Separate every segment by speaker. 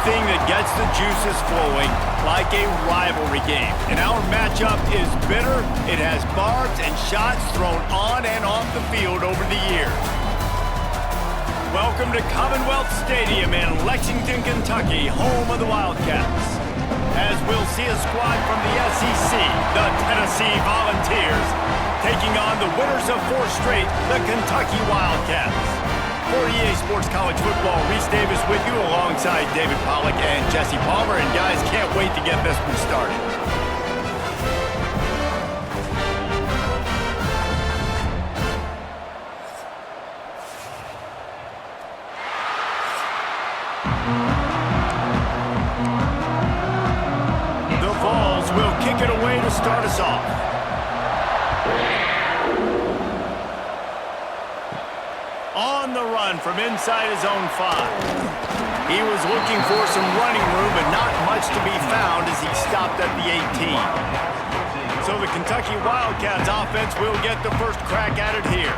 Speaker 1: anything that gets the juices flowing, like a rivalry game. And our matchup is bitter. It has barbs and shots thrown on and off the field over the years. Welcome to Commonwealth Stadium in Lexington, Kentucky, home of the Wildcats. As we'll see a squad from the SEC, the Tennessee Volunteers, taking on the winners of 4 straight, the Kentucky Wildcats. For EA Sports College Football, Reese Davis with you alongside David Pollack and Jesse Palmer. And guys, can't wait to get this one started. The Vols will kick it away to start us off. On the run from inside his own 5. He was looking for some running room, but not much to be found as he stopped at the 18. So the Kentucky Wildcats offense will get the first crack at it here.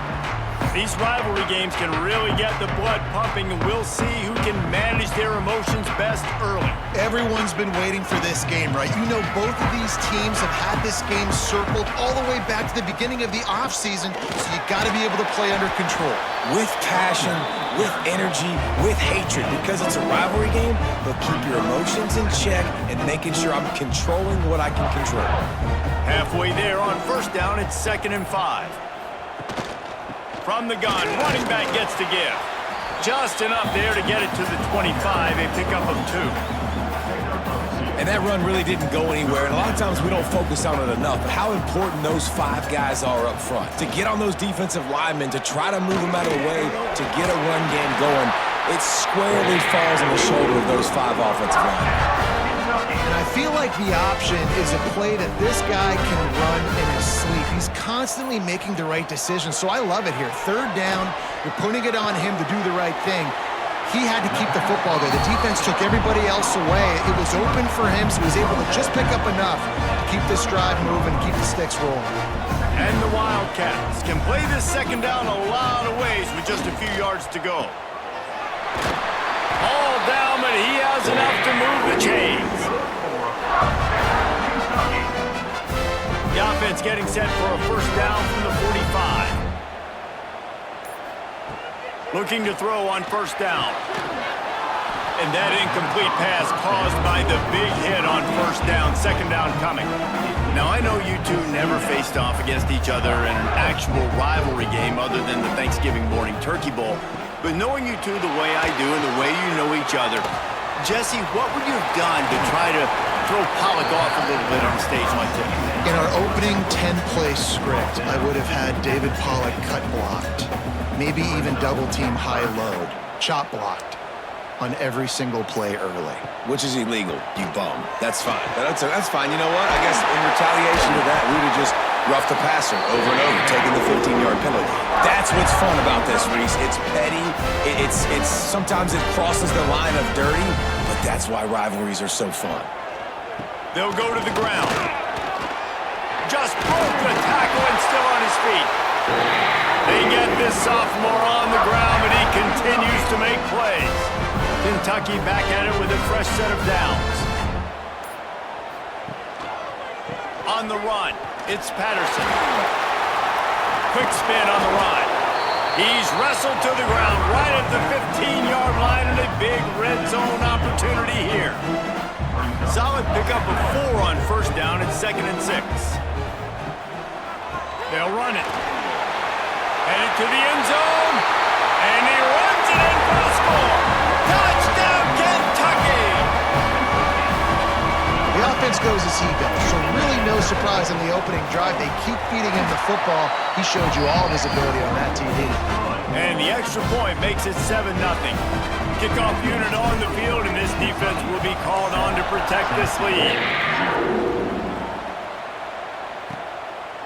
Speaker 1: These rivalry games can really get the blood pumping, and we'll see who can manage their emotions best early.
Speaker 2: Everyone's been waiting for this game, right? You know, both of these teams have had this game circled all the way back to the beginning of the offseason, so you got to be able to play under control.
Speaker 3: With passion, with energy, with hatred, because it's a rivalry game, but keep your emotions in check and making sure I'm controlling what I can control.
Speaker 1: Halfway there on first down, it's 2nd and 5. From the gun, running back gets to give. Just enough there to get it to the 25, a pickup of 2.
Speaker 3: And that run really didn't go anywhere, and a lot of times we don't focus on it enough, but how important those 5 guys are up front. To get on those defensive linemen, to try to move them out of the way, to get a run game going, it squarely falls on the shoulder of those 5 offensive linemen.
Speaker 2: And I feel like the option is a play that this guy can run in his sleep. He's constantly making the right decision, so I love it here. 3rd down, you're putting it on him to do the right thing. He had to keep the football there. The defense took everybody else away. It was open for him, so he was able to just pick up enough to keep this drive moving, keep the sticks rolling.
Speaker 1: And the Wildcats can play this 2nd down a lot of ways with just a few yards to go. All down, but he has enough to move the chains. The offense getting set for a first down from the 45. Looking to throw on first down. And that incomplete pass caused by the big hit on first down, 2nd down coming. Now, I know you two never faced off against each other in an actual rivalry game other than the Thanksgiving morning Turkey Bowl. But knowing you two the way I do and the way you know each other, Jesse, what would you have done to try to throw Pollack off a little bit on a stage like this?
Speaker 2: In our opening 10-play script, I would have had David Pollack cut blocked, maybe even double-team high-load, chop blocked on every single play early.
Speaker 3: Which is illegal, you bum. That's fine. That's fine. You know what? I guess in retaliation to that, we would have just roughed the passer over and over, taking the 15-yard penalty. That's what's fun about this, Reese. It's petty. It's sometimes it crosses the line of dirty, but that's why rivalries are so fun.
Speaker 1: They'll go to the ground. Just broke the tackle and still on his feet. They get this sophomore on the ground, but he continues to make plays. Kentucky back at it with a fresh set of downs. On the run, it's Patterson. Quick spin on the run. He's wrestled to the ground right at the 15-yard line, and a big red zone opportunity here. Solid pickup of 4 on first down at 2nd and 6. They'll run it. Headed to the end zone, and he runs it in for the score. Touchdown, Kentucky!
Speaker 2: The offense goes as he goes, so really no surprise on the opening drive. They keep feeding him the football. He showed you all of his ability on that TD.
Speaker 1: And the extra point makes it 7-0. Kickoff unit on the field, and this defense will be called on to protect this lead.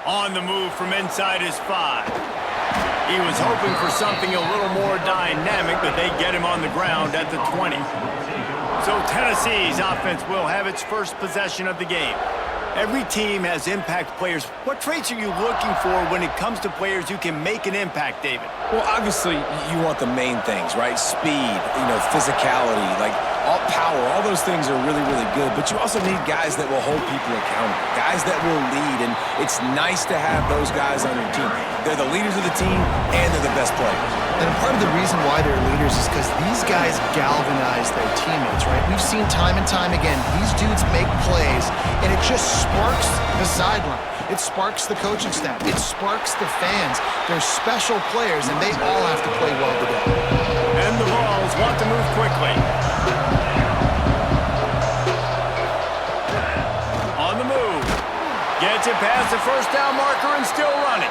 Speaker 1: On the move from inside his 5. He was hoping for something a little more dynamic, but they get him on the ground at the 20. So Tennessee's offense will have its first possession of the game. Every team has impact players. What traits are you looking for when it comes to players who can make an impact, David?
Speaker 3: Well, obviously, you want the main things, right? Speed, physicality. Like, all power, all those things are really, really good, but you also need guys that will hold people accountable, guys that will lead, and it's nice to have those guys on your team. They're the leaders of the team, and they're the best players.
Speaker 2: And part of the reason why they're leaders is because these guys galvanize their teammates, right? We've seen time and time again, these dudes make plays, and it just sparks the sideline. It sparks the coaching staff. It sparks the fans. They're special players, and they all have to play well together.
Speaker 1: And the Vols want to move quickly. On the move. Gets it past the first down marker and still running.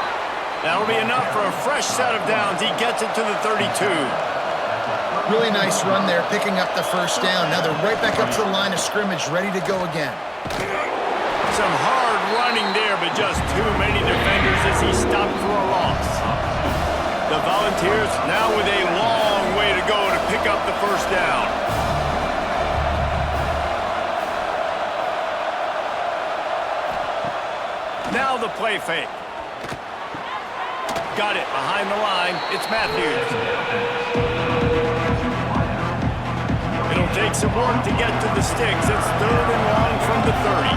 Speaker 1: That'll be enough for a fresh set of downs. He gets it to the 32.
Speaker 2: Really nice run there, picking up the first down. Now they're right back up to the line of scrimmage, ready to go again.
Speaker 1: Some hard running there, but just too many defenders as he stopped for a loss. The Volunteers now with a long way to go to pick up the first down. Now the play fake. Got it behind the line. It's Matthews. It'll take some work to get to the sticks. It's 3rd and long from the 30.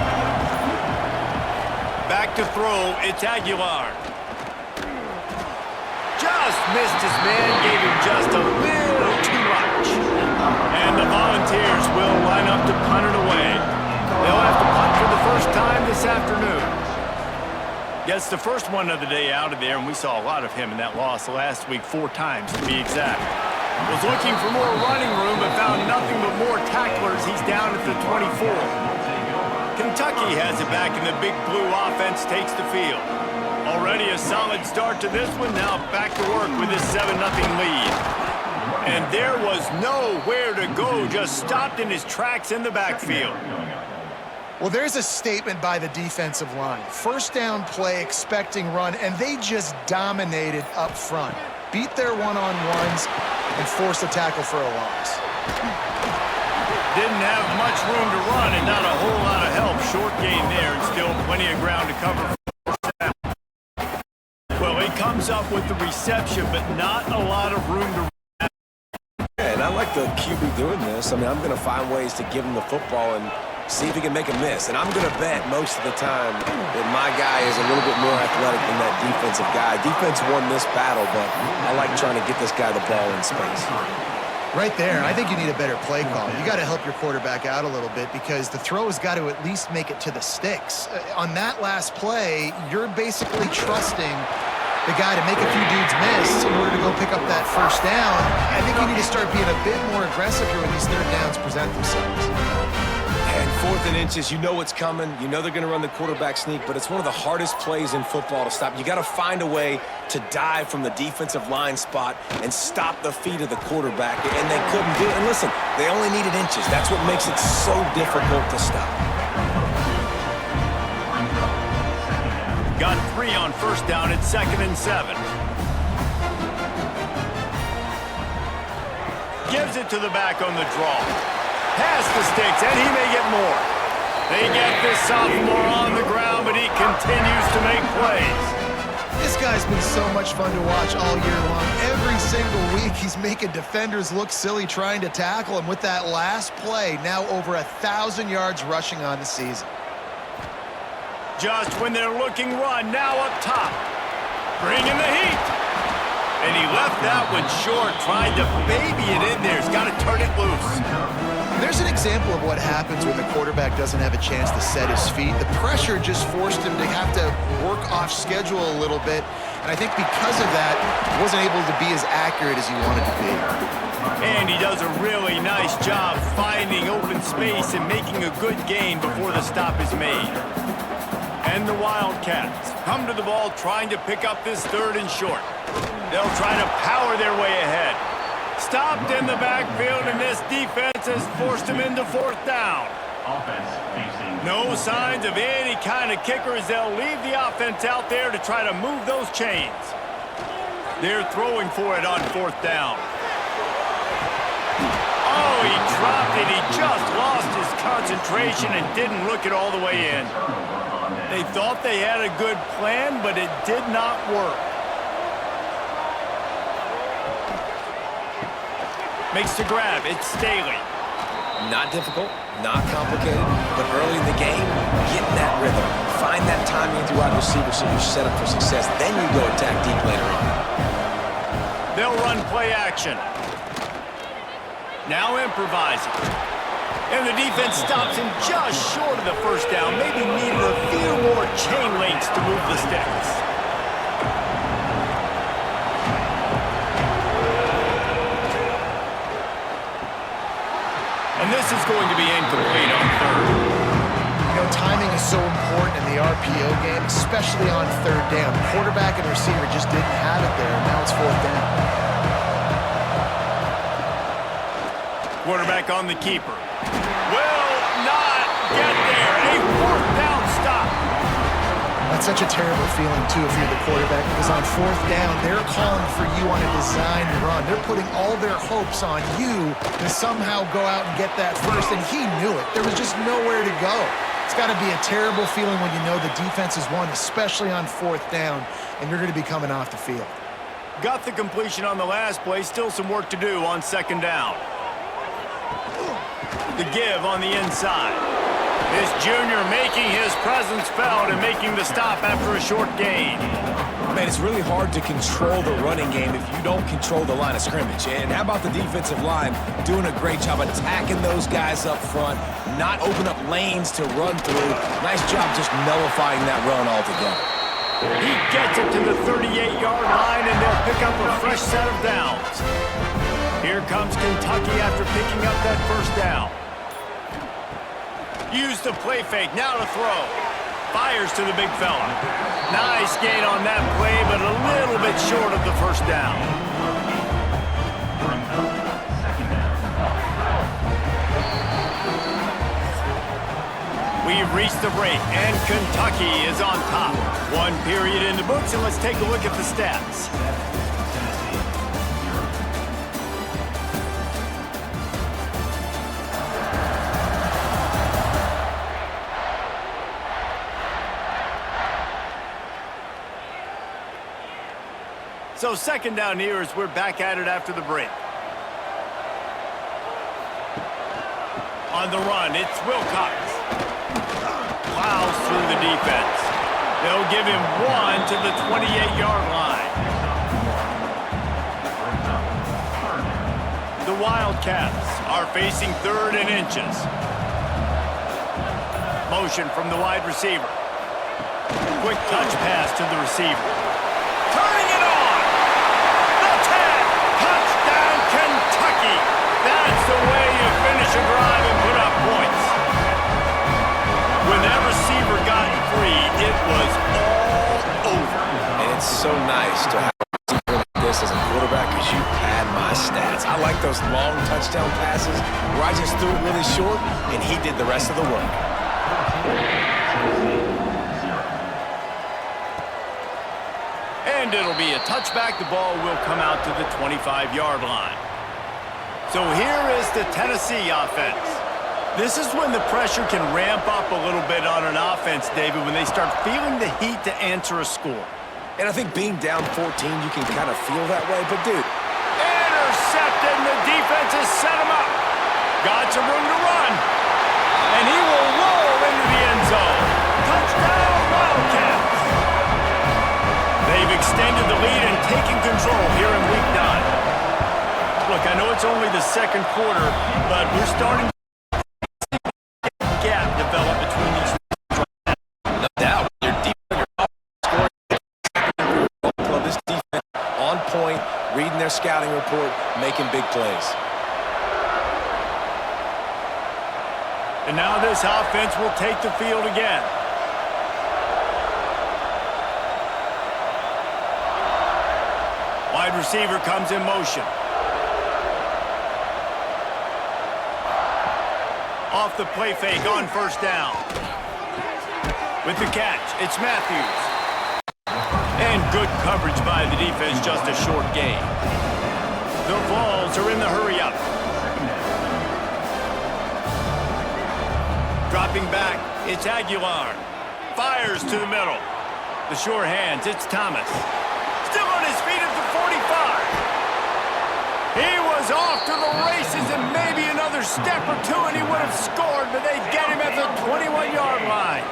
Speaker 1: Back to throw, it's Aguilar. Just missed his man, gave him just a little too much. And the Volunteers will line up to punt it away. They'll have to punt for the first time this afternoon. Gets the first one of the day out of there, and we saw a lot of him in that loss last week, 4 times to be exact. Was looking for more running room, but found nothing but more tacklers. He's down at the 24. Kentucky has it back, and the big blue offense takes the field. Already a solid start to this one. Now back to work with this 7-0 lead. And there was nowhere to go. Just stopped in his tracks in the backfield.
Speaker 2: Well, there's a statement by the defensive line. First down play, expecting run, and they just dominated up front. Beat their one-on-ones and forced a tackle for a loss.
Speaker 1: Didn't have much room to run and not a whole lot of help. Short gain there and still plenty of ground to cover. Well, he comes up with the reception, but not a lot of room to run.
Speaker 3: Yeah, and I like the QB doing this. I mean, I'm going to find ways to give him the football and see if he can make a miss. And I'm going to bet most of the time that my guy is a little bit more athletic than that defensive guy. Defense won this battle, but I like trying to get this guy the ball in space.
Speaker 2: Right there, I think you need a better play call. You got to help your quarterback out a little bit because the throw has got to at least make it to the sticks. On that last play, you're basically trusting the guy to make a few dudes miss in order to go pick up that first down. I think you need to start being a bit more aggressive here when these third downs present themselves.
Speaker 3: And 4th and inches, you know what's coming. You know they're going to run the quarterback sneak, but it's one of the hardest plays in football to stop. You got to find a way to dive from the defensive line spot and stop the feet of the quarterback, and they couldn't do it. And listen, they only needed inches. That's what makes it so difficult to stop.
Speaker 1: Got 3 on first down. It's 2nd and 7. Gives it to the back on the draw. Past the sticks, and he may get more. They get this sophomore on the ground, but he continues to make plays.
Speaker 2: This guy's been so much fun to watch all year long. Every single week, he's making defenders look silly trying to tackle him. With that last play, now over 1,000 yards rushing on the season.
Speaker 1: Just when they're looking run, now up top. Bringing the heat. And he left that one short, tried to baby it in there. He's got to turn it loose.
Speaker 2: There's an example of what happens when the quarterback doesn't have a chance to set his feet. The pressure just forced him to have to work off schedule a little bit. And I think because of that, he wasn't able to be as accurate as he wanted to be.
Speaker 1: And he does a really nice job finding open space and making a good gain before the stop is made. And the Wildcats come to the ball trying to pick up this 3rd and short. They'll try to power their way ahead. Stopped in the backfield, and this defense has forced him into 4th down. No signs of any kind of kickers. They'll leave the offense out there to try to move those chains. They're throwing for it on 4th down. Oh, he dropped it. He just lost his concentration and didn't look it all the way in. They thought they had a good plan, but it did not work. Makes the grab. It's Staley.
Speaker 3: Not difficult, not complicated, but early in the game, get in that rhythm. Find that timing with your wide receiver so you're set up for success. Then you go attack deep later on.
Speaker 1: They'll run play action. Now improvising. And the defense stops him just short of the first down. Maybe needed a few more chain links to move the sticks. And this is going to be incomplete on third.
Speaker 2: You know, timing is so important in the RPO game, especially on third down. Quarterback and receiver just didn't have it there, and now it's fourth down.
Speaker 1: Quarterback on the keeper. Will not get there. A fourth down stop.
Speaker 2: That's such a terrible feeling, too, if you're the quarterback, because on fourth down, they're calling for you on a designed run. They're putting all their hopes on you to somehow go out and get that first, and he knew it. There was just nowhere to go. It's got to be a terrible feeling when you know the defense has won, especially on fourth down, and you're going to be coming off the field.
Speaker 1: Got the completion on the last play. Still some work to do on second down. The give on the inside. This junior making his presence felt and making the stop after a short gain.
Speaker 3: Man, it's really hard to control the running game if you don't control the line of scrimmage. And how about the defensive line doing a great job attacking those guys up front, not open up lanes to run through. Nice job just nullifying that run altogether.
Speaker 1: He gets it to the 38-yard line, and they'll pick up a fresh set of downs. Here comes Kentucky after picking up that first down. Use the play fake, now to throw. Fires to the big fella. Nice gain on that play, but a little bit short of the first down. We've reached the break, and Kentucky is on top. One period in the books, and let's take a look at the stats. So second down here as we're back at it after the break. On the run, it's Wilcox. Plows through the defense. They'll give him one to the 28-yard line. The Wildcats are facing third and inches. Motion from the wide receiver. Quick touch pass to the receiver. Turning it on. Kentucky. That's the way you finish a drive and put up points. When that receiver got free, it was all over.
Speaker 3: And it's so nice to have a receiver like this as a quarterback because you had my stats. I like those long touchdown passes where I just threw it really short and he did the rest of the work.
Speaker 1: And it'll be a touchback. The ball will come out to the 25-yard line. So here is the Tennessee offense. This is when the pressure can ramp up a little bit on an offense, David, when they start feeling the heat to answer a score.
Speaker 3: And I think being down 14, you can kind of feel that way. But, dude.
Speaker 1: Intercepted, and the defense has set him up. Got some room to run. And he will roll into the end zone. Touchdown, Wildcats. They've extended the lead and taken control here in Week 9. Look, I know it's only the second quarter, but we're starting to see a gap develop between these.
Speaker 3: No doubt. You're deep in your scoring. This defense on point, reading their scouting report, making big plays.
Speaker 1: And now this offense will take the field again. Wide receiver comes in motion. Off the play fake on first down. With the catch, it's Matthews. And good coverage by the defense, just a short gain. The Vols are in the hurry-up. Dropping back, it's Aguilar. Fires to the middle. The sure hands, it's Thomas. Still on his feet at the 45. He was off to the races, and maybe another Another step or two and he would have scored, but they get him at the 21-yard line.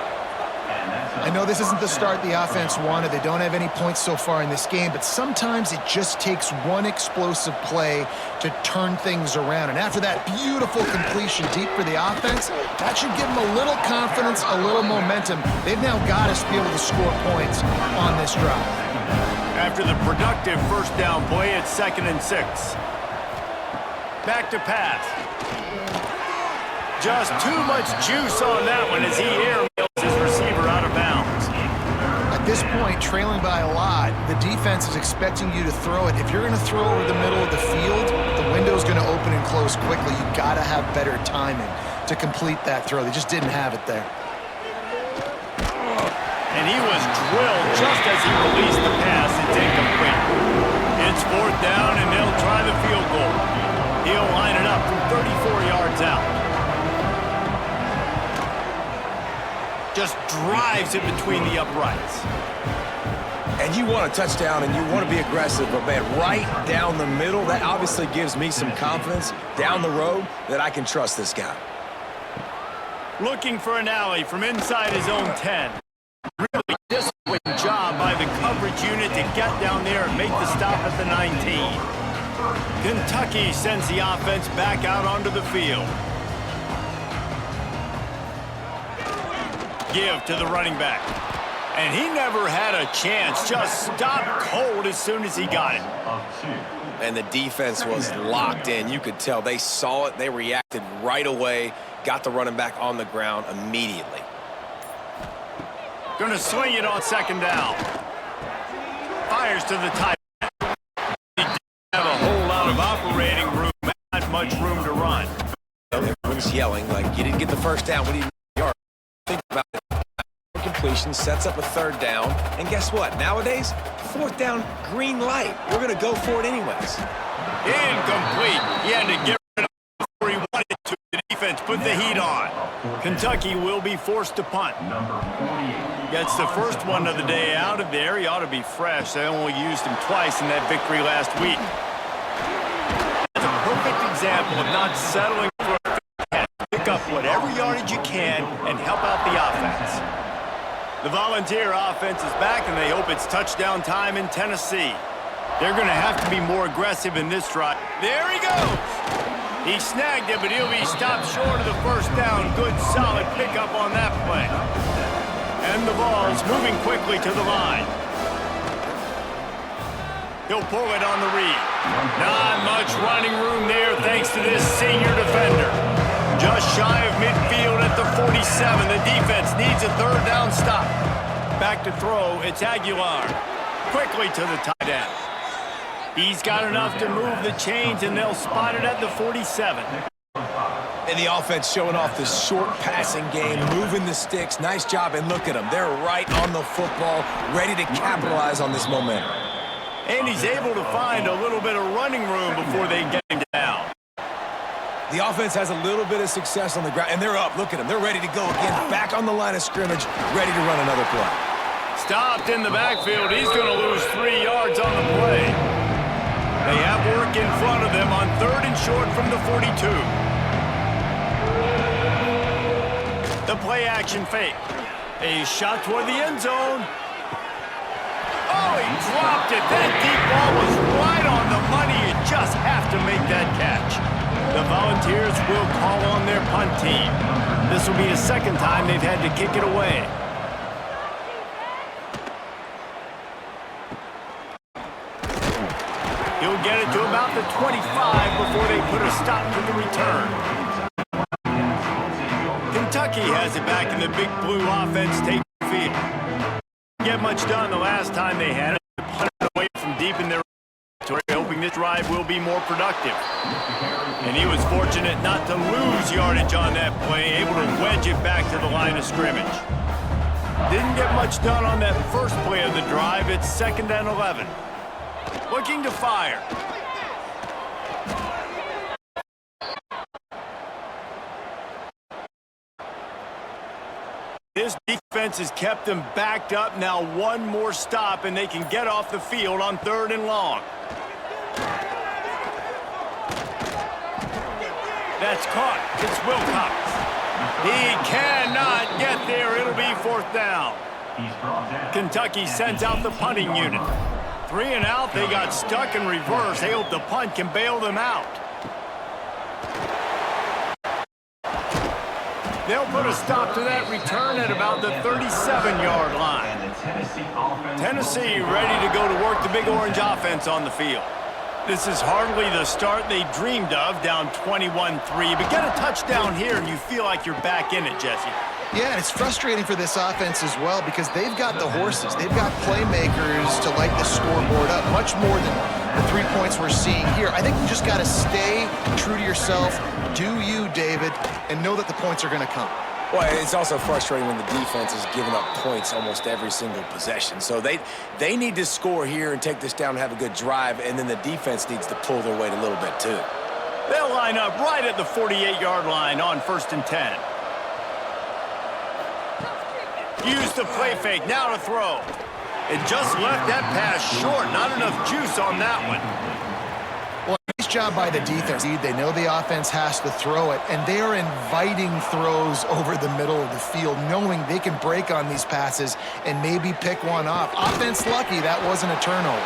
Speaker 2: I know this isn't the start the offense wanted. They don't have any points so far in this game, but sometimes it just takes one explosive play to turn things around. And after that beautiful completion deep for the offense, that should give them a little confidence, a little momentum. They've now got to be able to score points on this drive.
Speaker 1: After the productive first down play, it's 2nd and 6. Back to pass. Just too much juice on that one as he airmails his receiver out of bounds.
Speaker 2: At this point, trailing by a lot, the defense is expecting you to throw it. If you're going to throw over the middle of the field, the window's going to open and close quickly. You've got to have better timing to complete that throw. They just didn't have it there.
Speaker 1: And he was drilled just as he released the pass. It's incomplete. It's 4th down, and they'll try the field goal. He'll line it up from 34 yards out. Just drives it between the uprights.
Speaker 3: And you want a touchdown and you want to be aggressive, but man, right down the middle, that obviously gives me some confidence down the road that I can trust this guy.
Speaker 1: Looking for an alley from inside his own 10. Really disciplined job by the coverage unit to get down there and make the stop at the 19. Kentucky sends the offense back out onto the field. Give to the running back. And he never had a chance. Just stopped cold as soon as he got it.
Speaker 3: And the defense was locked in. You could tell they saw it. They reacted right away. Got the running back on the ground immediately.
Speaker 1: Going to swing it on 2nd down. Fires to the tight end. He didn't have a whole lot of operating room. Not much room to run.
Speaker 3: Everyone's yelling like, you didn't get the first down. What do you yard? Think about it. Completion sets up a 3rd down. And guess what? Nowadays, 4th down, green light. We're going to go for it anyways.
Speaker 1: Incomplete. He had to get rid of it before he wanted to. The defense put the heat on. Kentucky will be forced to punt. Gets the first one of the day out of there. He ought to be fresh. They only used him twice in that victory last week. That's a perfect example of not settling for a catch. Pick up whatever yardage you can and help out the offense. The Volunteer offense is back, and they hope it's touchdown time in Tennessee. They're going to have to be more aggressive in this drive. There he goes. He snagged it, but he'll be stopped short of the first down. Good, solid pickup on that play. And the ball's moving quickly to the line. He'll pull it on the read. Not much running room there thanks to this senior defender. Just shy of midfield at the 47. The defense needs a 3rd down stop. Back to throw, it's Aguilar. Quickly to the tight end. He's got enough to move the chains, and they'll spot it at the 47.
Speaker 3: And the offense showing off this short passing game, moving the sticks. Nice job, and look at them. They're right on the football, ready to capitalize on this momentum.
Speaker 1: And he's able to find a little bit of running room before they get him down.
Speaker 3: The offense has a little bit of success on the ground, and they're up. Look at them. They're ready to go again. Back on the line of scrimmage, ready to run another play.
Speaker 1: Stopped in the backfield. He's going to lose 3 yards on the play. They have work in front of them on 3rd and short from the 42. The play action fake. A shot toward the end zone. Oh, he dropped it. That deep ball was right on the money. You just have to make that catch. The Volunteers will call on their punt team. This will be the 2nd time they've had to kick it away. He'll get it to about the 25 before they put a stop to the return. Kentucky has it back in the Big Blue offense taking the field. Didn't get much done the last time they had it. Punted away from deep in their territory, hoping this drive will be more productive. And he was fortunate not to lose yardage on that play, able to wedge it back to the line of scrimmage. Didn't get much done on that first play of the drive. It's 2nd and 11. Looking to fire. This defense has kept them backed up. Now one more stop, and they can get off the field on 3rd and long. That's caught. It's Wilcox. He cannot get there. It'll be 4th down. Kentucky sends out the punting unit. 3 and out. They got stuck in reverse. They hope the punt can bail them out. They'll put a stop to that return at about the 37-yard line. Tennessee ready to go to work the Big Orange offense on the field. This is hardly the start they dreamed of, down 21-3. But get a touchdown here and you feel like you're back in it, Jesse.
Speaker 2: Yeah, and it's frustrating for this offense as well because they've got the horses. They've got playmakers to light the scoreboard up, much more than the 3 points we're seeing here. I think you just got to stay true to yourself, do you, David, and know that the points are going to come.
Speaker 3: Well, it's also frustrating when the defense is giving up points almost every single possession. So they need to score here and take this down and have a good drive, and then the defense needs to pull their weight a little bit too.
Speaker 1: They'll line up right at the 48-yard line on 1st and 10. Use the play fake, now to throw. It just left that pass short, not enough juice on that one.
Speaker 2: Well, nice job by the defense. They know the offense has to throw it, and they are inviting throws over the middle of the field, knowing they can break on these passes and maybe pick one off. Offense lucky, that wasn't a turnover.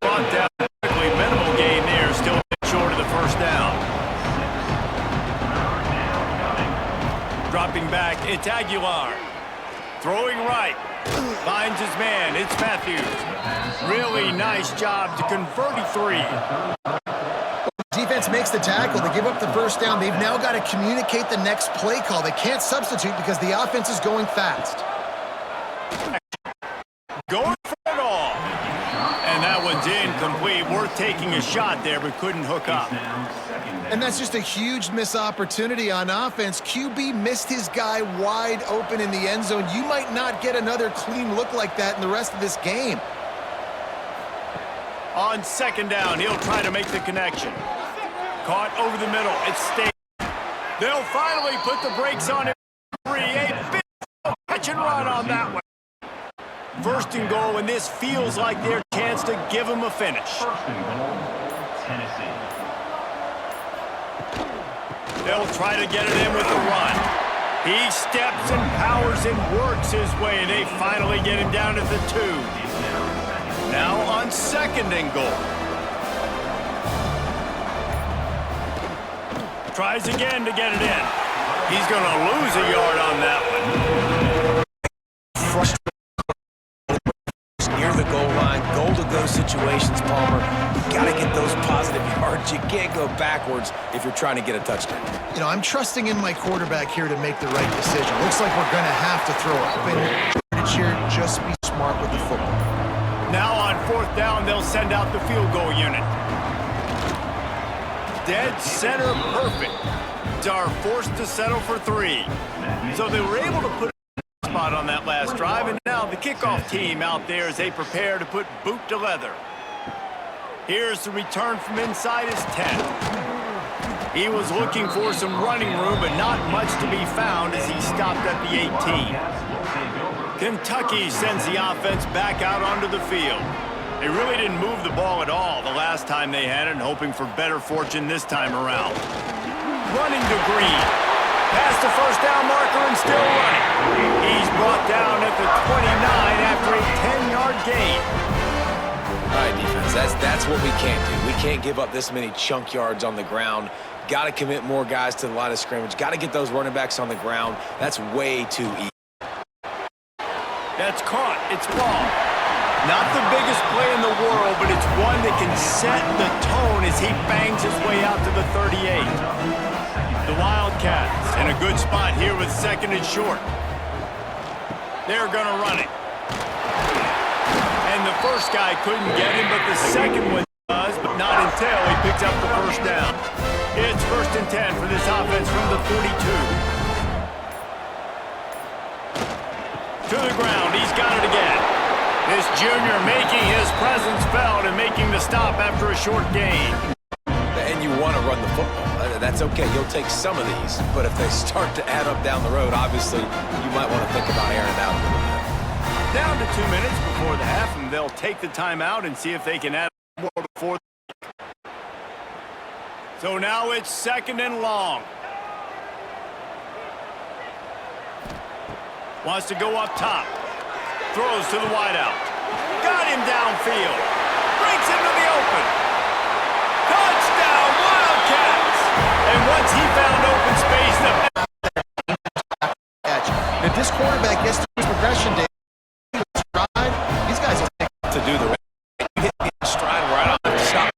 Speaker 1: Brought down quickly, minimal gain there, still short of the 1st down. Dropping back, it's Aguilar. Throwing right. Finds his man. It's Matthews. Really nice job to convert a 3.
Speaker 2: Defense makes the tackle. They give up the 1st down. They've now got to communicate the next play call. They can't substitute because the offense is going fast.
Speaker 1: Going for it all. And that one's incomplete. Worth taking a shot there, but couldn't hook up.
Speaker 2: And that's just a huge missed opportunity on offense. QB missed his guy wide open in the end zone. You might not get another clean look like that in the rest of this game.
Speaker 1: On 2nd down, he'll try to make the connection. Caught over the middle. It's stayed. They'll finally put the brakes on it. A big catch and run on that one. 1st and goal, and this feels like their chance to give them a finish.
Speaker 4: 1st and goal, Tennessee.
Speaker 1: They'll try to get it in with the run. He steps and powers and works his way. They finally get him down at the 2. Now on 2nd and goal. Tries again to get it in. He's going to lose a yard on that one.
Speaker 3: Frustrating. Near the goal line, goal-to-go situations, Palmer. You got to get those positive yards. You can't go backwards if you're trying to get a touchdown.
Speaker 2: You know, I'm trusting in my quarterback here to make the right decision. Looks like we're going to have to throw it. Here, just be smart with the football.
Speaker 1: Now on 4th down, they'll send out the field goal unit. Dead center perfect. Are forced to settle for 3. So they were able to put a spot on that last drive, and now the kickoff team out there as they prepare to put boot to leather. Here's the return from inside his 10. He was looking for some running room, but not much to be found as he stopped at the 18. Kentucky sends the offense back out onto the field. They really didn't move the ball at all the last time they had it, hoping for better fortune this time around. Running to Green. Past the 1st down marker and still running. He's brought down at the 29 after a 10-yard gain.
Speaker 3: All right, defense, that's what we can't do. We can't give up this many chunk yards on the ground. Got to commit more guys to the line of scrimmage. Got to get those running backs on the ground. That's way too easy.
Speaker 1: That's caught. It's ball. Not the biggest play in the world, but it's one that can set the tone as he bangs his way out to the 38. The Wildcats in a good spot here with 2nd and short. They're going to run it. And the first guy couldn't get him, but the second one does, but not until he picks up the 1st down. It's 1st and 10 for this offense from the 42. To the ground. He's got it again. This junior making his presence felt and making the stop after a short gain.
Speaker 3: And you want to run the football. That's okay. You'll take some of these. But if they start to add up down the road, obviously, you might want to think about airing it out a little bit.
Speaker 1: Down to 2 minutes before the half, and they'll take the timeout and see if they can add more before. So now it's 2nd and long. Wants to go up top. Throws to the wideout. Got him downfield. Breaks into the open. Touchdown, Wildcats! And once he found open space,
Speaker 2: if this quarterback gets to his progression day, these guys will take
Speaker 3: to do the hit me in stride right on the shot.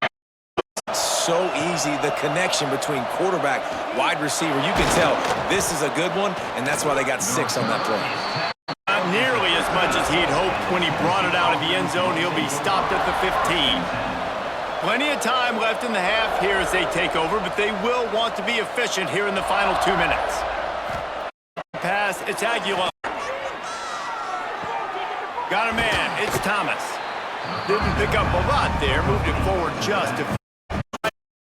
Speaker 3: So easy, the connection between quarterback, wide receiver. You can tell this is a good one, and that's why they got 6 on that play.
Speaker 1: not nearly as much as he'd hoped when he brought it out of the end zone. He'll be stopped at the 15. Plenty of time left in the half here as they take over, but they will want to be efficient here in the final 2 minutes. Pass, it's Aguilar. Got a man, it's Thomas. Didn't pick up a lot there, moved it forward just to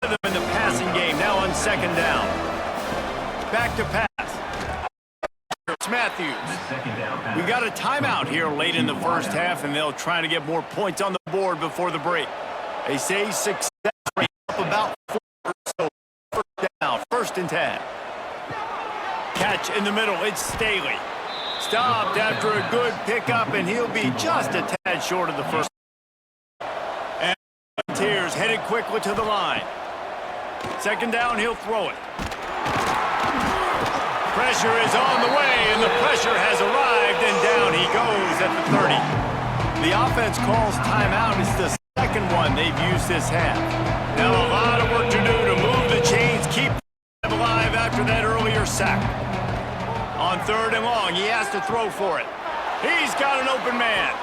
Speaker 1: them in the passing game, now on 2nd down. Back to pass. It's Matthews. We got a timeout here late in the first half, and they'll try to get more points on the board before the break. They say success rate up about 4, so 1st down, 1st and 10. Catch in the middle, it's Staley. Stopped after a good pickup, and he'll be just a tad short of the first. And Volunteers headed quickly to the line. 2nd down, he'll throw it. Pressure is on the way, and the pressure has arrived, and down he goes at the 30. The offense calls timeout. It's the 2nd one they've used this half. Now a lot of work to do to move the chains, keep them alive after that earlier sack. On 3rd and long, he has to throw for it. He's got an open man.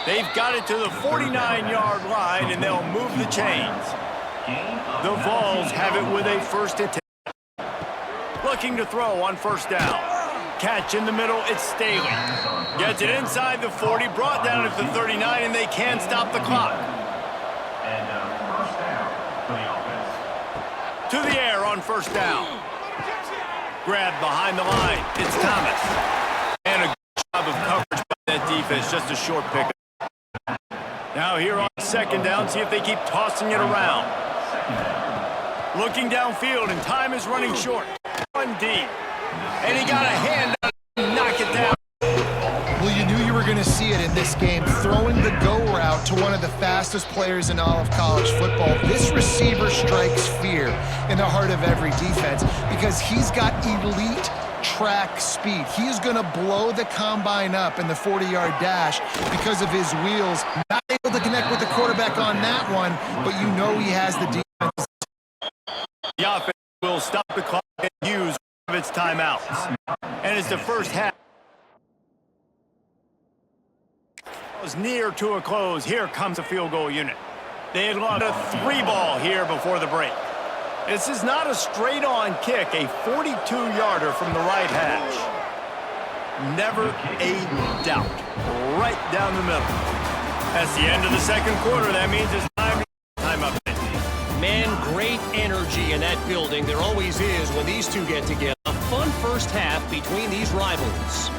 Speaker 1: They've got it to the 49-yard line, and they'll move the chains. The Vols have it with a 1st and 10. Looking to throw on 1st down. Catch in the middle, it's Staley. Gets it inside the 40, brought down at the 39, and they can't stop the clock.
Speaker 4: And 1st down for the offense.
Speaker 1: To the air on 1st down. Grab behind the line, it's Thomas. And a good job of coverage by that defense, just a short pickup. Now here on 2nd down, see if they keep tossing it around. Looking downfield, and time is running short. 1 deep. And he got a hand on it and knock it down.
Speaker 2: Well, you knew you were going to see it in this game. Throwing the go route to one of the fastest players in all of college football. This receiver strikes fear in the heart of every defense because he's got elite track speed. He's going to blow the combine up in the 40-yard dash because of his wheels. Not able to connect with the quarterback on that one, but you know he has the defense.
Speaker 1: The offense will stop the clock and use one of its timeouts. And it's the first half. Was near to a close. Here comes a field goal unit. They had lost a 3-ball here before the break. This is not a straight-on kick, a 42-yarder from the right hash. Never a doubt. Right down the middle. That's the end of the 2nd quarter. That means it's time up.
Speaker 5: Man, great energy in that building. There always is when these two get together. A fun first half between these rivals.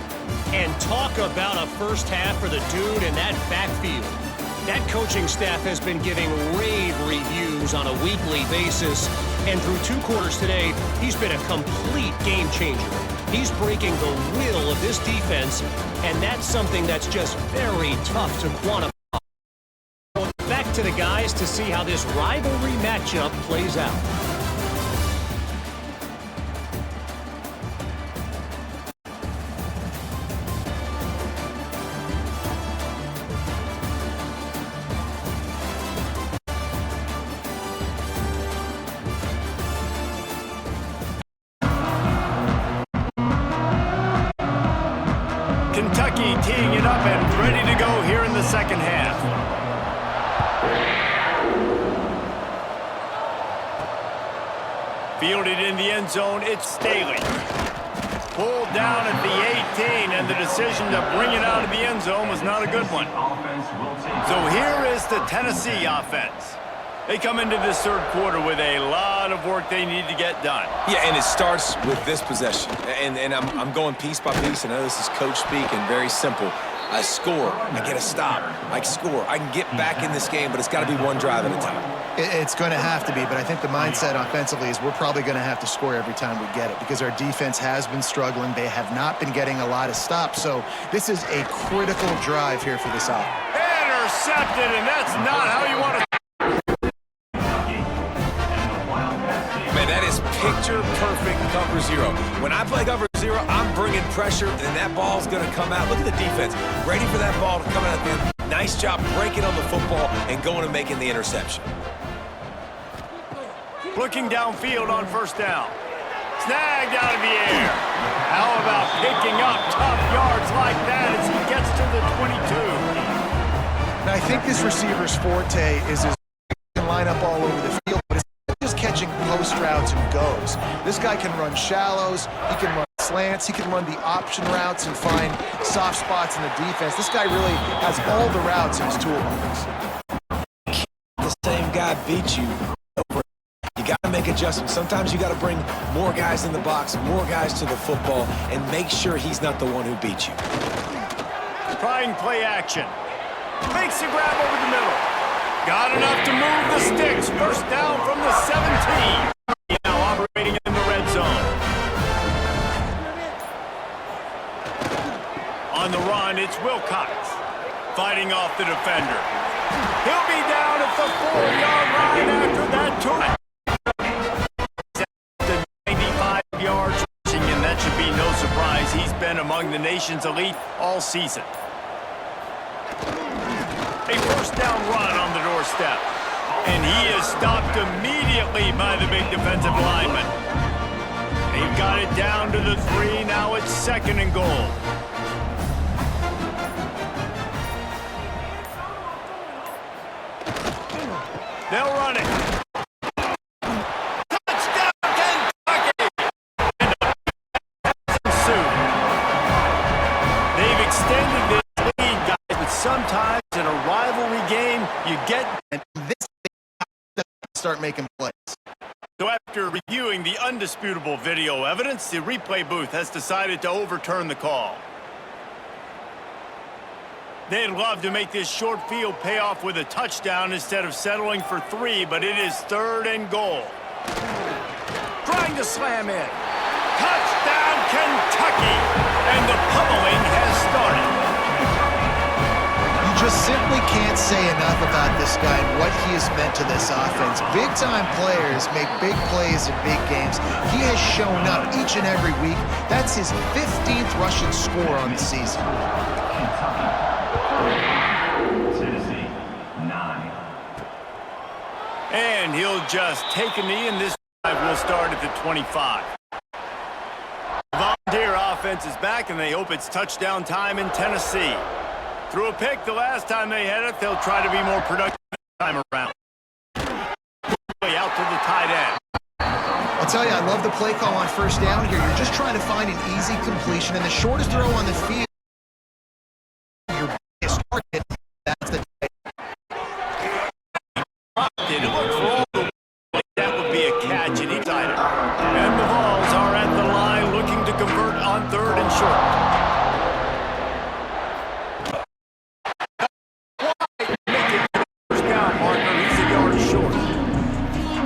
Speaker 5: And talk about a first half for the dude in that backfield. That coaching staff has been giving rave reviews on a weekly basis. And through 2 quarters today, he's been a complete game changer. He's breaking the will of this defense, and that's something that's just very tough to quantify. Back to the guys to see how this rivalry matchup plays out.
Speaker 1: Kentucky teeing it up and ready to go here in the 2nd half. Fielded in the end zone, it's Staley. Pulled down at the 18, and the decision to bring it out of the end zone was not a good one. So here is the Tennessee offense. They come into this 3rd quarter with a lot of work they need to get done.
Speaker 3: Yeah, and it starts with this possession. And I'm going piece by piece. I know this is coach speak and very simple. I score. I get a stop. I score. I can get back in this game, but it's got to be one drive at a time.
Speaker 2: It's going to have to be, but I think the mindset offensively is we're probably going to have to score every time we get it because our defense has been struggling. They have not been getting a lot of stops, so this is a critical drive here for this offense.
Speaker 1: Intercepted, and that's not how you want to.
Speaker 3: Man, that is picture-perfect cover zero. When I play cover zero, I'm bringing pressure, and that ball's going to come out. Look at the defense, ready for that ball to come out there. Nice job breaking on the football and going and making the interception.
Speaker 1: Looking downfield on first down. Snagged out of the air. How about picking up tough yards like that as he gets to the 22?
Speaker 2: Now, I think this receiver's forte is his can line up all over the field, but it's not just catching post routes and goes. This guy can run shallows, he can run slants, he can run the option routes and find soft spots in the defense. This guy really has all the routes in his toolbox.
Speaker 3: The same guy beat you. You got to make adjustments. Sometimes you got to bring more guys in the box, more guys to the football, and make sure he's not the one who beat you.
Speaker 1: Trying play action. Makes a grab over the middle. Got enough to move the sticks. First down from the 17. Now operating in the red zone. On the run, it's Wilcox. Fighting off the defender. He'll be down at the 4-yard line after that turn. 95 yards rushing, and that should be no surprise. He's been among the nation's elite all season. A first down run on the doorstep. And he is stopped immediately by the big defensive lineman. They've got it down to the 3. Now it's 2nd and goal. They'll run it. Touchdown, Kentucky! And soon. They've extended this lead, guys, but sometimes in a rivalry game, you get
Speaker 2: And this start making plays.
Speaker 1: So after reviewing the undisputable video evidence, the replay booth has decided to overturn the call. They'd love to make this short field pay off with a touchdown instead of settling for 3, but it is 3rd and goal. Trying to slam in. Touchdown, Kentucky! And the pummeling has started.
Speaker 2: You just simply can't say enough about this guy and what he has meant to this offense. Big-time players make big plays in big games. He has shown up each and every week. That's his 15th rushing score on the season.
Speaker 4: Tennessee, 9.
Speaker 1: And he'll just take a knee, and this drive will start at the 25. The Volunteer offense is back, and they hope it's touchdown time in Tennessee. Threw a pick the last time they had it. They'll try to be more productive this time around. Out to the tight end.
Speaker 2: I'll tell you, I love the play call on first down here. You're just trying to find an easy completion, and the shortest throw on the field, your biggest target, that's the tight
Speaker 1: It looked for all the way that would be a catch, and he tied it. And the Vols are at the line looking to convert on 3rd and short.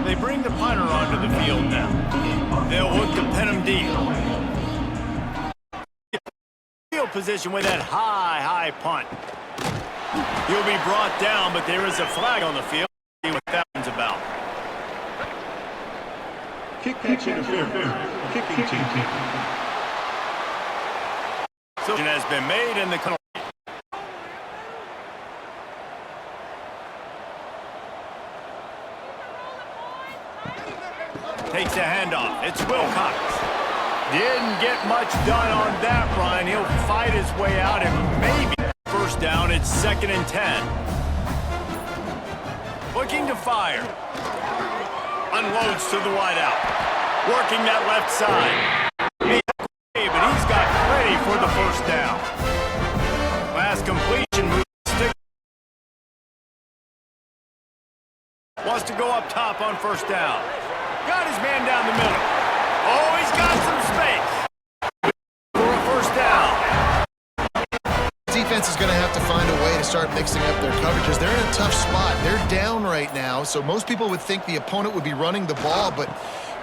Speaker 1: They bring the punter onto the field now. They'll look to pin him deep. Field position with that high punt. He'll be brought down, but there is a flag on the field. See what that one's about.
Speaker 4: Kick interference. Kicking team.
Speaker 1: So has been made in the penalty. Takes a handoff. It's Wilcox. Didn't get much done on that run. He'll fight his way out and maybe first down. It's 2nd and 10. Looking to fire. Unloads to the wideout. Working that left side. But he's got plenty for the first down. Last completion move. Wants to go up top on first down. Got his man down the middle. Oh, he's got some space. For a first down.
Speaker 2: defense is start mixing up their coverages. They're in a tough spot. They're down right now, so most people would think the opponent would be running the ball, but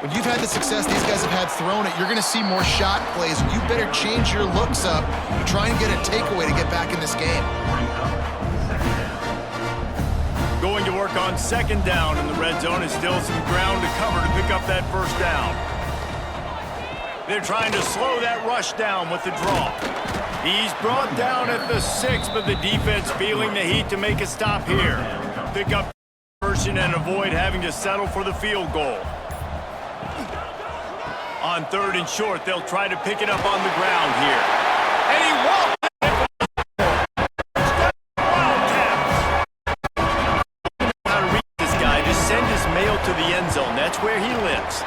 Speaker 2: when you've had the success these guys have had throwing it, you're going to see more shot plays. You better change your looks up and try and get a takeaway to get back in this game.
Speaker 1: Going to work on second down in the red zone is still some ground to cover to pick up that first down. They're trying to slow that rush down with the draw. He's brought down at the 6, but the defense feeling the heat to make a stop here. Pick up conversion and avoid having to settle for the field goal. On third and short, they'll try to pick it up on the ground here. And he walked it. How to reach this guy, just send his mail to the end zone. That's where he lives.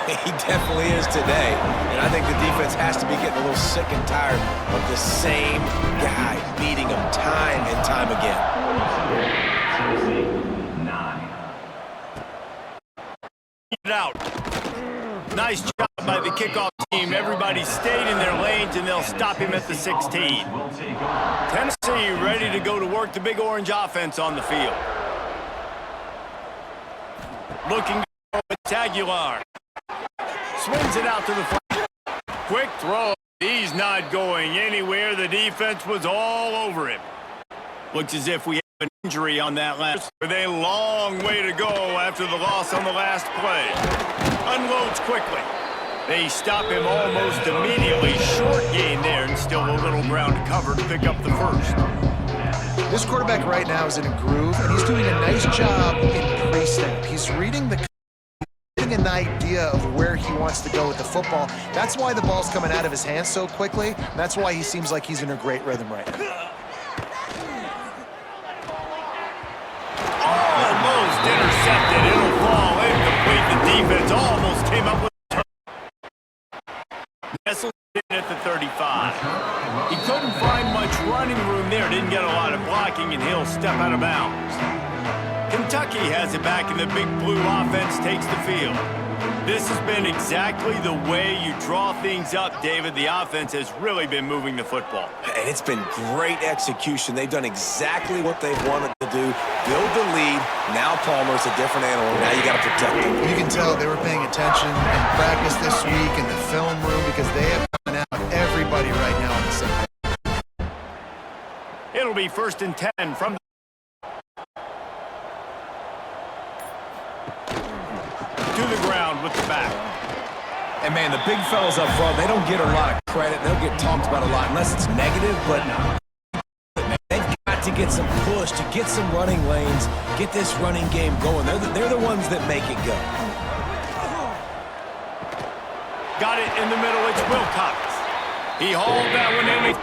Speaker 3: He definitely is today. And I think the defense has to be getting a little sick and tired of the same guy beating him time and time again.
Speaker 1: It out. Nice job by the kickoff team. Everybody stayed in their lanes, and they'll stop him at the 16. Tennessee ready to go to work the Big Orange offense on the field. Looking to throw it's Aguilar. Swings it out to the front. Quick throw. He's not going anywhere. The defense was all over him. Looks as if we have an injury on that last. With a long way to go after the loss on the last play. Unloads quickly. They stop him almost immediately. Short gain there, and still a little ground to cover to pick up the first.
Speaker 2: This quarterback right now is in a groove, and he's doing a nice job in pre-snap. He's reading an idea of where he wants to go with the football. That's why the ball's coming out of his hands so quickly. And that's why he seems like he's in a great rhythm right now.
Speaker 1: Almost intercepted. It'll fall incomplete. The defense almost came up with a turn. Nestled in at the 35. He couldn't find much running room there. Didn't get a lot of blocking, and he'll step out of bounds. Kentucky has it back, and the Big Blue offense takes the field. This has been exactly the way you draw things up, David. The offense has really been moving the football.
Speaker 3: And it's been great execution. They've done exactly what they've wanted to do. Build the lead. Now Palmer's a different animal. Now you got to protect him.
Speaker 2: You can tell they were paying attention in practice this week in the film room because they have coming out everybody right now on the same page.
Speaker 1: It'll be 1st and 10 from the to the ground with the back.
Speaker 3: And, man, the big fellas up front, they don't get a lot of credit. They'll get talked about a lot unless it's negative, but they've got to get some push, to get some running lanes, get this running game going. They're the ones that make it go.
Speaker 1: Got it in the middle. It's Wilcox. He hauled that one in with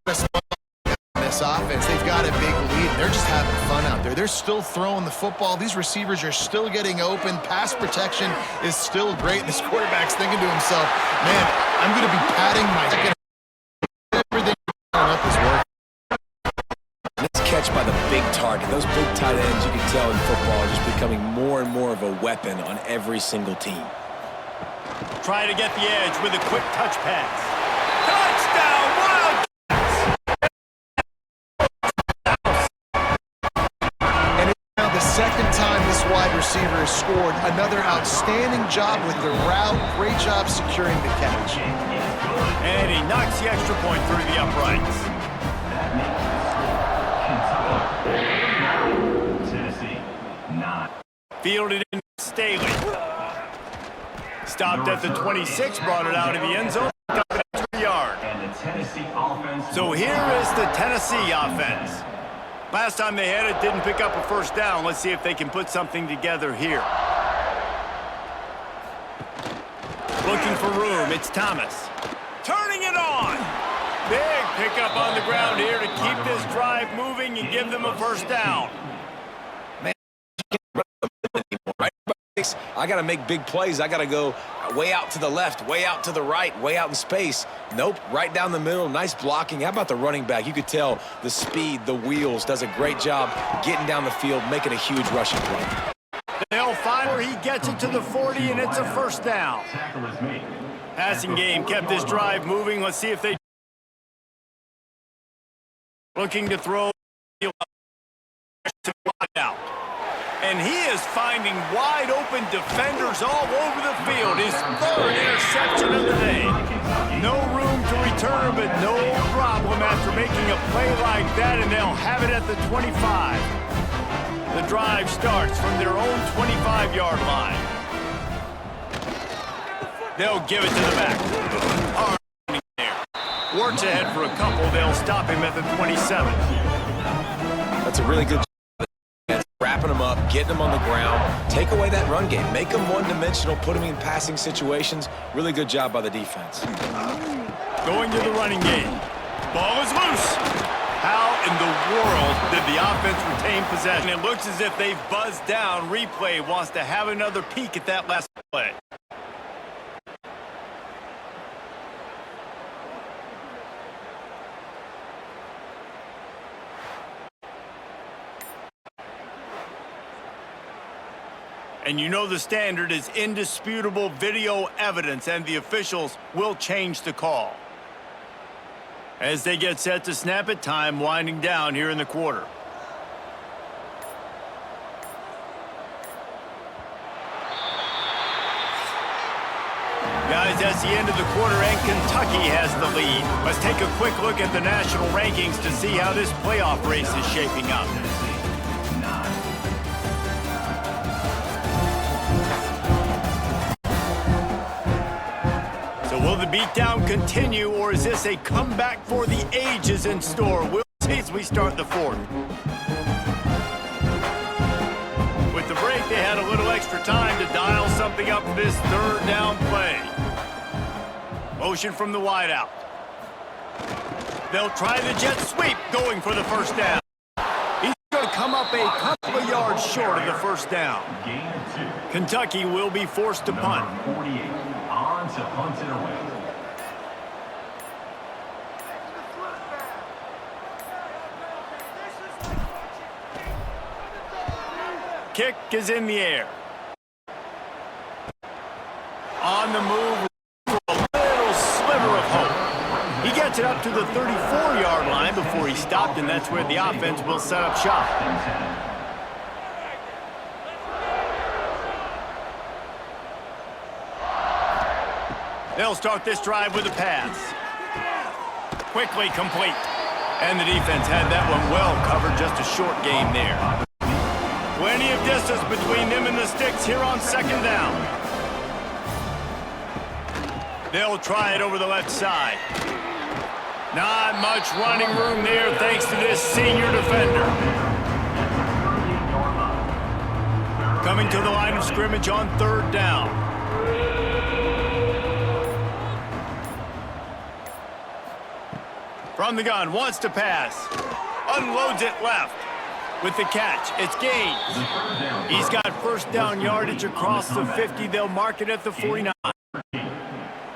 Speaker 2: this offense. They've got a big lead, and they're just having fun out there. They're still throwing the football. These receivers are still getting open. Pass protection is still great. This quarterback's thinking to himself, man, I'm going to be patting my second. Everything up is working.
Speaker 3: This catch by the big target. Those big tight ends, you can tell in football, are just becoming more and more of a weapon on every single team.
Speaker 1: Trying to get the edge with a quick touch pass. Touchdown, Wildcats!
Speaker 2: And it's now the second time this wide receiver has scored. Another outstanding job with the route. Great job securing the catch.
Speaker 1: And he knocks the extra point through the uprights.
Speaker 4: Tennessee, 9.
Speaker 1: Fielded in Staley. Stopped at the 26, brought it out of the end zone, got an extra yard.
Speaker 4: And the Tennessee offense.
Speaker 1: So here is the Tennessee offense. Last time they had it, didn't pick up a first down. Let's see if they can put something together here. Looking for room, it's Thomas. Turning it on. Big pickup on the ground here to keep this drive moving and give them a first down.
Speaker 3: I got to make big plays. I got to go way out to the left, way out to the right, way out in space. Nope, right down the middle. Nice blocking. How about the running back? You could tell the speed, the wheels, does a great job getting down the field, making a huge rushing play.
Speaker 1: They'll find where he gets it to the 40, and it's a first down. Passing game kept this drive moving. Let's see if they Looking to throw out. And he is finding wide open defenders all over the field. His third interception of the day. No room to return, but no problem after making a play like that, and they'll have it at the 25. The drive starts from their own 25-yard line. They'll give it to the back. Works ahead for a couple. They'll stop him at the 27.
Speaker 3: That's a really good job. Wrapping them up, getting them on the ground, take away that run game, make them one-dimensional, put them in passing situations. Really good job by the defense.
Speaker 1: Going to the running game. Ball is loose. How in the world did the offense retain possession? It looks as if they've buzzed down. Replay wants to have another peek at that last play. And you know the standard is indisputable video evidence, and the officials will change the call. As they get set to snap it, time winding down here in the quarter. Guys, that's the end of the quarter, and Kentucky has the lead. Let's take a quick look at the national rankings to see how this playoff race is shaping up. Will the beatdown continue, or is this a comeback for the ages in store? We'll see as we start the fourth. With the break, they had a little extra time to dial something up for this third down play. Motion from the wideout. They'll try the jet sweep, going for the first down. He's going to come up a couple of yards short of the first down. Kentucky will be forced to punt.
Speaker 4: 48 on to punt it away.
Speaker 1: Kick is in the air. On the move, for a little sliver of hope. He gets it up to the 34-yard line before he stopped, and that's where the offense will set up shop. They'll start this drive with a pass. Quickly complete. And the defense had that one well covered, just a short game there. Plenty of distance between them and the sticks here on second down. They'll try it over the left side. Not much running room there thanks to this senior defender. Coming to the line of scrimmage on third down. From the gun, wants to pass. Unloads it left. With the catch, it's gained. He's got first down yardage across the 50. They'll mark it at the 49.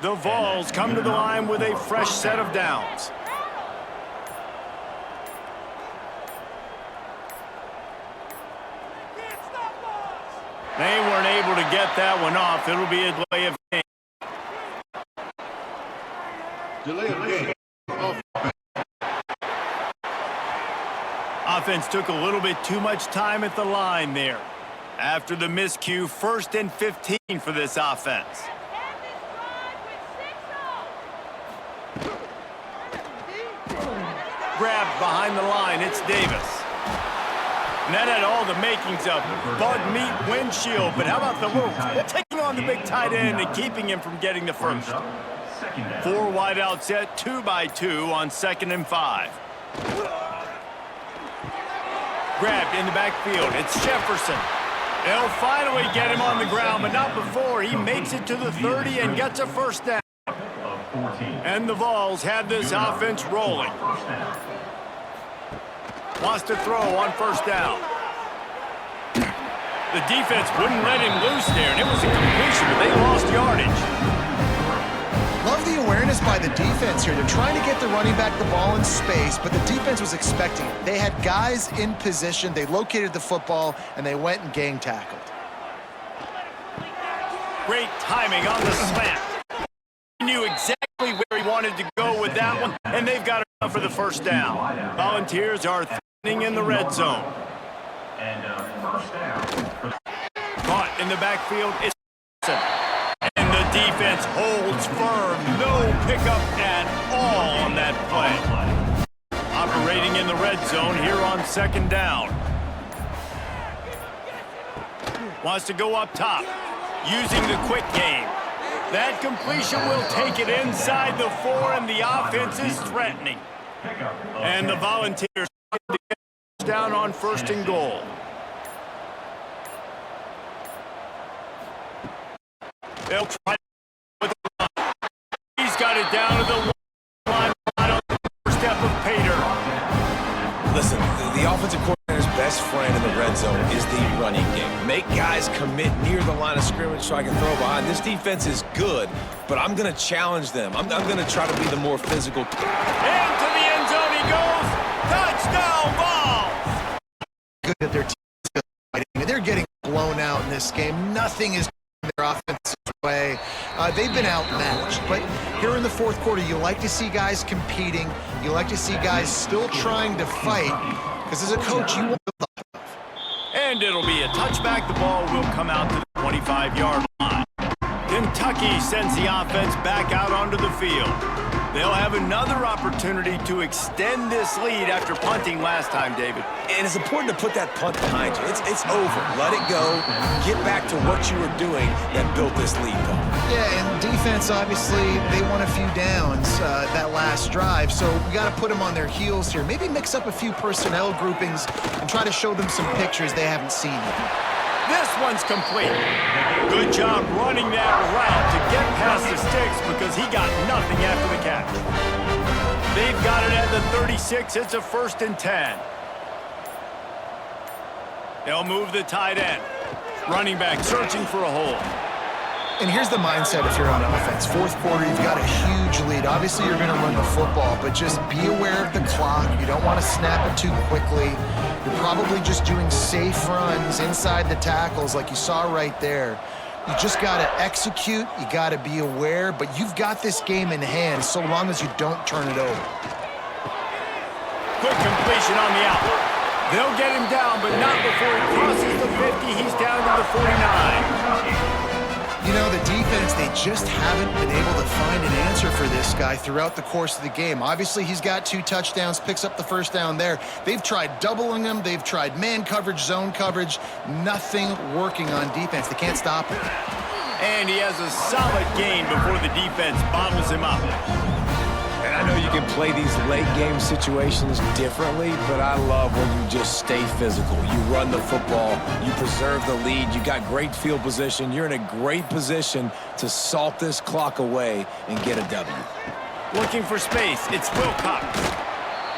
Speaker 1: The Vols come to the line with a fresh set of downs. They weren't able to get that one off. It'll be a delay of game.
Speaker 6: Delay of game.
Speaker 1: Offense took a little bit too much time at the line there. After the miscue, 1st and 15 for this offense. Grabbed behind the line, it's Davis. And that had all the makings of bug meat windshield, but how about the little taking on the big tight end and keeping him from getting the first? 4 wide out set, 2 by 2 on 2nd and 5. Grabbed in the backfield. It's Jefferson. They'll finally get him on the ground, but not before he makes it to the 30 and gets a first down. And the Vols have this offense rolling. Wants to throw on first down. The defense wouldn't let him loose there, and it was a completion, but they lost yardage.
Speaker 2: Love the awareness by the defense here. They're trying to get the running back the ball in space, but the defense was expecting it. They had guys in position. They located the football, and they went and gang tackled.
Speaker 1: Great timing on the slant. He knew exactly where he wanted to go with that one, and they've got for the first down. Volunteers are threatening in the red zone.
Speaker 4: And first down.
Speaker 1: Caught in the backfield. It's and the defense holds firm. No pickup at all on that play. Operating in the red zone here on second down. Wants to go up top. Using the quick game. That completion will take it inside the 4, and the offense is threatening. And the Volunteers down on first and goal. They'll try with the line. He's got it down to the line right on the first step of Pater.
Speaker 3: Listen, the offensive coordinator's best friend in the red zone is the running game. Make guys commit near the line of scrimmage so I can throw behind. This defense is good, but I'm going to challenge them. I'm going to try to be the more physical.
Speaker 1: Into the end zone he goes. Touchdown ball.
Speaker 2: Good that their team is still fighting. They're getting blown out in this game. Nothing is their offensive way. They've been outmatched, but here in the fourth quarter, you like to see guys competing. You like to see guys still trying to fight, because as a coach, you want to build up.
Speaker 1: And it'll be a touchback. The ball will come out to the 25-yard line. Kentucky sends the offense back out onto the field. They'll have another opportunity to extend this lead after punting last time, David.
Speaker 3: And it's important to put that punt behind you. It's over. Let it go. Get back to what you were doing that built this lead, Paul.
Speaker 2: Yeah, and defense, obviously, they won a few downs that last drive, so we got to put them on their heels here. Maybe mix up a few personnel groupings and try to show them some pictures they haven't seen yet.
Speaker 1: This one's complete. Good job running that route to get past the sticks because he got nothing after the catch. They've got it at the 36. It's a 1st and 10. They'll move the tight end. Running back searching for a hole.
Speaker 2: And here's the mindset if you're on offense. Fourth quarter, you've got a huge lead. Obviously, you're going to run the football, but just be aware of the clock. You don't want to snap it too quickly. You're probably just doing safe runs inside the tackles like you saw right there. You just got to execute. You got to be aware, but you've got this game in hand so long as you don't turn it over.
Speaker 1: Quick completion on the out. They'll get him down, but not before he crosses the 50. He's down to the 49.
Speaker 2: You know, the defense, they just haven't been able to find an answer for this guy throughout the course of the game. Obviously, he's got 2 touchdowns, picks up the first down there. They've tried doubling him. They've tried man coverage, zone coverage. Nothing working on defense. They can't stop him.
Speaker 1: And he has a solid gain before the defense bottles him up.
Speaker 3: And I know you can play these late game situations differently, but I love when you just stay physical. You run the football, you preserve the lead, you got great field position, you're in a great position to salt this clock away and get a W.
Speaker 1: Looking for space, it's Wilcox.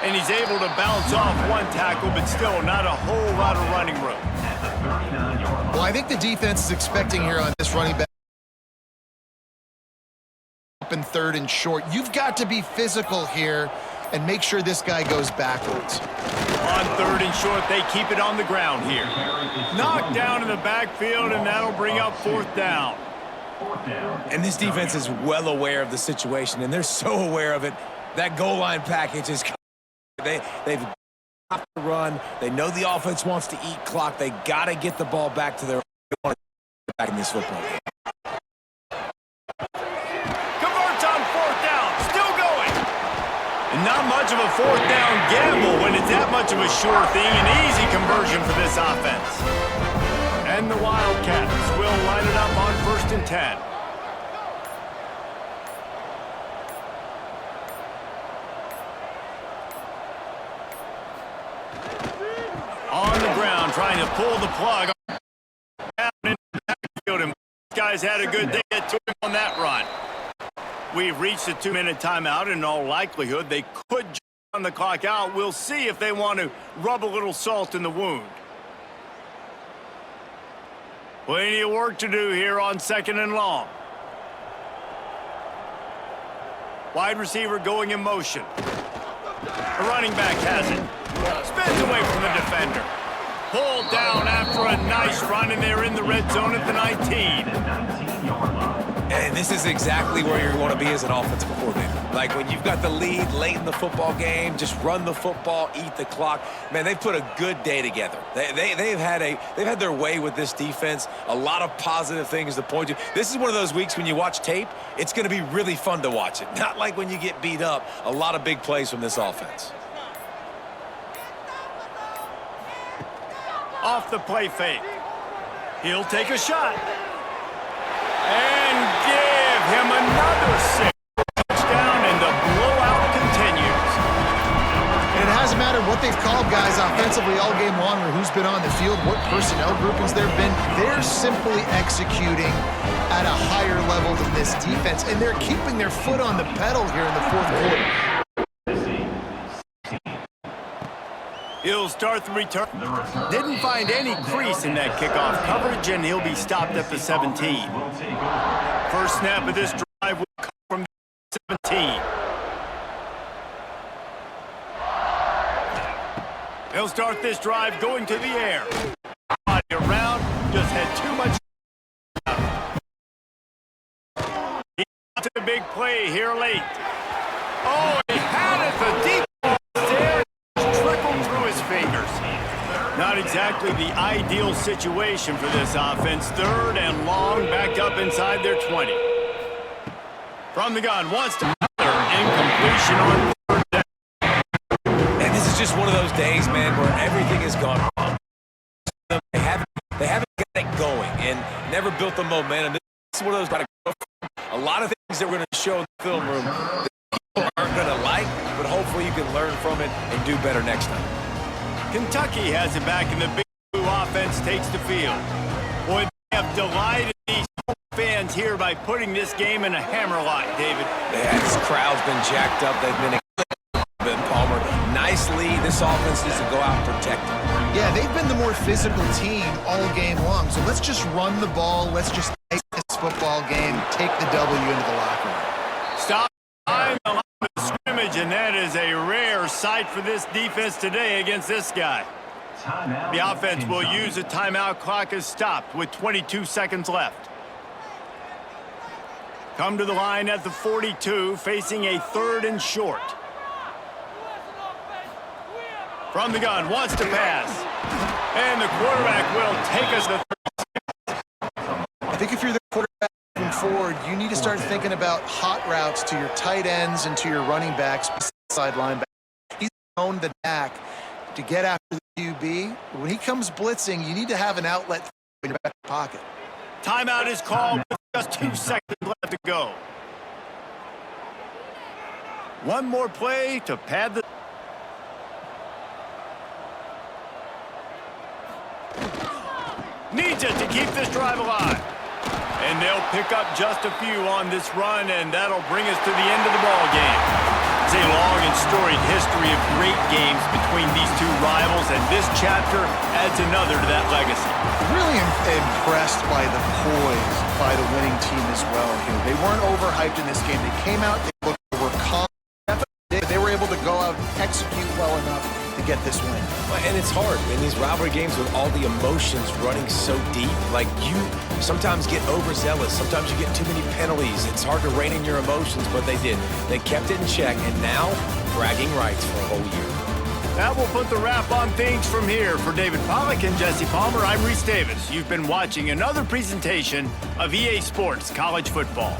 Speaker 1: And he's able to bounce off one tackle, but still not a whole lot of running room.
Speaker 2: Well, I think the defense is expecting here on this running back. In 3rd and short, you've got to be physical here and make sure this guy goes backwards.
Speaker 1: On 3rd and short, they keep it on the ground here. Knocked down in the backfield, and that'll bring up 4th down.
Speaker 3: And this defense is well aware of the situation, and they're so aware of it. That goal line package is they've got to run. They know the offense wants to eat clock. They got to get the ball back to their back in this football game.
Speaker 1: Not much of a 4th down gamble when it's that much of a sure thing. An easy conversion for this offense. And the Wildcats will line it up on 1st and 10. On the ground, trying to pull the plug. Down in the backfield, and these guys had a good day to him on that run. We've reached a 2-minute timeout. In all likelihood, they could run the clock out. We'll see if they want to rub a little salt in the wound. Plenty of work to do here on 2nd and long. Wide receiver going in motion. The running back has it. Spins away from the defender. Pulled down after a nice run, and they're in the red zone at the 19.
Speaker 3: And this is exactly where you want to be as an offensive coordinator. Like when you've got the lead late in the football game, just run the football, eat the clock. Man, they've put a good day together. They've had their way with this defense. A lot of positive things to point to. This is one of those weeks when you watch tape, it's going to be really fun to watch it. Not like when you get beat up. A lot of big plays from this offense.
Speaker 1: Off the play fake. He'll take a shot. And give him another 6. Touchdown, and the blowout continues.
Speaker 2: And it hasn't mattered what they've called guys offensively all game long or who's been on the field, what personnel groupings there have been. They're simply executing at a higher level than this defense, and they're keeping their foot on the pedal here in the fourth quarter.
Speaker 1: He'll start the return. Didn't find any crease in that kickoff coverage, and he'll be stopped at the 17. First snap of this drive will come from the 17. He'll start this drive going to the air. Body around, just had too much. He got to the big play here late. Oh, he had it, the deep ball there. Trickled through his fingers. Not exactly the ideal situation for this offense. Third and long, backed up inside their 20. From the gun, wants to incompletion on third down.
Speaker 3: And this is just one of those days, man, where everything has gone wrong. They haven't got it going and never built the momentum. This is one of those got to go from. A lot of things that we're going to show in the film room that people aren't going to like, but hopefully you can learn from it and do better next time.
Speaker 1: Kentucky has it back, and the Big Blue offense takes the field. Boy, they have delighted these fans here by putting this game in a hammerlock, David.
Speaker 3: Yeah, this crowd's been jacked up. They've been Palmer. Nice lead. This offense needs to go out and protect it.
Speaker 2: Yeah, they've been the more physical team all game long. So let's just run the ball. Let's just take this football game, take the W into the locker room.
Speaker 1: Stop behind the line of scrimmage, and that is a rare sight for this defense today against this guy. The offense will use a timeout. Clock is stopped with 22 seconds left. Come to the line at the 42, facing a 3rd and short. From the gun, wants to pass. And the quarterback will take us to
Speaker 2: I think if you're the quarterback moving forward, you need to start thinking about hot routes to your tight ends and to your running backs, side linebacker. He's known the back to get after the QB. When he comes blitzing, you need to have an outlet in your back pocket.
Speaker 1: timeout is called with just 2 seconds left to go. One more play to pad the... Needs it to keep this drive alive. And they'll pick up just a few on this run, and that'll bring us to the end of the ball game. It's a long and storied history of great games between these two rivals, and this chapter adds another to that legacy.
Speaker 2: Really impressed by the poise by the winning team as well here. They weren't overhyped in this game. They came out, they were calm. They were able to go out and execute well enough to get this win.
Speaker 3: And it's hard in these rivalry games with all the emotions running so deep. Like, you sometimes get overzealous. Sometimes you get too many penalties. It's hard to rein in your emotions, but they did. They kept it in check, and now bragging rights for a whole year.
Speaker 1: That will put the wrap on things from here. For David Pollack and Jesse Palmer, I'm Reese Davis. You've been watching another presentation of EA Sports College Football.